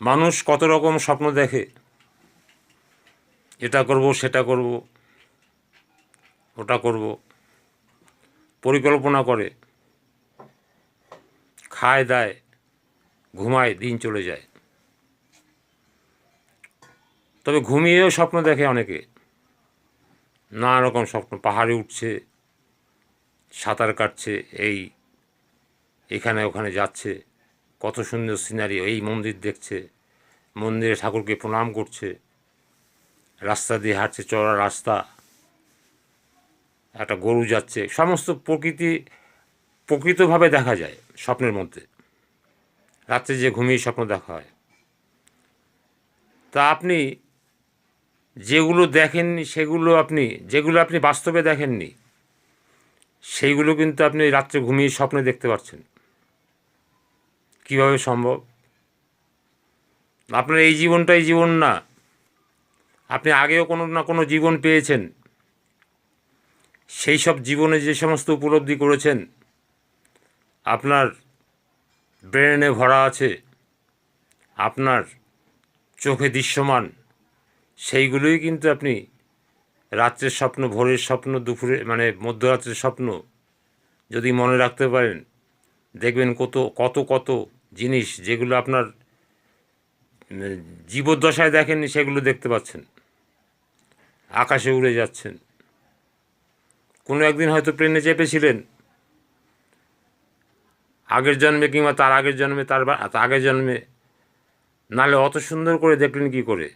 মানুষ কত রকম স্বপ্ন দেখে, এটা করব, সেটা করব, ওটা করব, পরিকল্পনা করে, খায় দায়, ঘুমায়, দিন চলে যায়। তবে ঘুমিয়েও স্বপ্ন দেখে অনেকে, নানা রকম স্বপ্ন, পাহাড়ে উঠছে, সাঁতার কাটছে, এখানে ওখানে যাচ্ছে, কত সুন্দর সিনারি, এই মন্দির দেখছে, মন্দিরে ঠাকুরকে প্রণাম করছে, রাস্তা দিয়ে হাঁটছে, চড়া রাস্তা, একটা গরু যাচ্ছে, সমস্ত প্রকৃতভাবে দেখা যায় স্বপ্নের মধ্যে। রাত্রে যে ঘুমিয়ে স্বপ্ন দেখা হয়, তা আপনি যেগুলো দেখেননি যেগুলো আপনি বাস্তবে দেখেননি সেইগুলো কিন্তু আপনি রাত্রে ঘুমিয়ে স্বপ্নে দেখতে পাচ্ছেন। কীভাবে সম্ভব? আপনার এই জীবনটাই জীবন না, আপনি আগেও কোনো না কোনো জীবন পেয়েছেন, সেই সব জীবনে যে সমস্ত উপলব্ধি করেছেন আপনার ব্রেনে ভরা আছে, আপনার চোখে দৃশ্যমান, সেইগুলোই কিন্তু আপনি রাত্রের স্বপ্ন, ভোরের স্বপ্ন, দুপুরে মানে মধ্যরাত্রের স্বপ্ন যদি মনে রাখতে পারেন, দেখবেন কত কত কত জিনিস যেগুলো আপনার জীবদ্দশায় দেখেননি সেগুলো দেখতে পাচ্ছেন। আকাশে উড়ে যাচ্ছেন, কোনো একদিন হয়তো প্লেনে চেপেছিলেন, আগের জন্মে কিংবা তার আগের জন্মে, তার আগের জন্মে, নাহলে অত সুন্দর করে দেখলেন কি করে?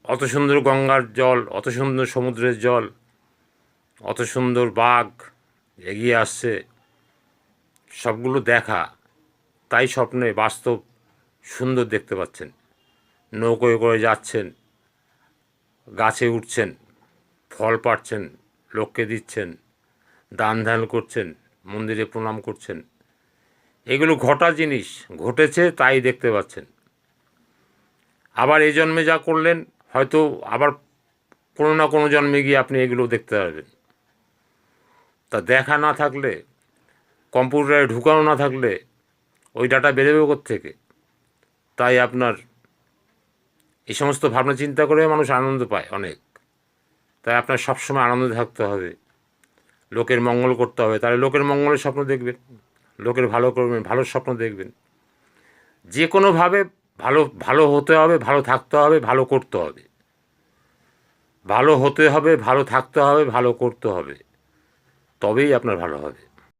অত সুন্দর গঙ্গার জল, অত সুন্দর সমুদ্রের জল, অত সুন্দর বাঘ এগিয়ে আসছে, সবগুলো দেখা, তাই স্বপ্নে বাস্তব সুন্দর দেখতে পাচ্ছেন। নৌকোয় করে যাচ্ছেন, গাছে উঠছেন, ফল পাড়ছেন, লোককে দিচ্ছেন, দান ধ্যান করছেন, মন্দিরে প্রণাম করছেন, এগুলো ঘটা জিনিস, ঘটেছে তাই দেখতে পাচ্ছেন। আবার এই জন্মে যা করলেন হয়তো আবার কোনো না কোনো জন্মে গিয়ে আপনি এগুলো দেখতে পারবেন। তা দেখা না থাকলে, কম্পিউটারে ঢুকানো না থাকলে ওই ডাটা বেরোবে কোত্থেকে? তাই আপনার এই সমস্ত ভাবনা চিন্তা করে মানুষ আনন্দ পায় অনেক। তাই আপনার সবসময় আনন্দে থাকতে হবে, লোকের মঙ্গল করতে হবে, তাহলে লোকের মঙ্গলের স্বপ্ন দেখবেন, লোকের ভালো করবেন, ভালো স্বপ্ন দেখবেন। যে কোনোভাবে ভালো হতে হবে, ভালো থাকতে হবে, ভালো করতে হবে, ভালো হতে হবে, ভালো থাকতে হবে, ভালো করতে হবে, তবেই আপনার ভালো হবে।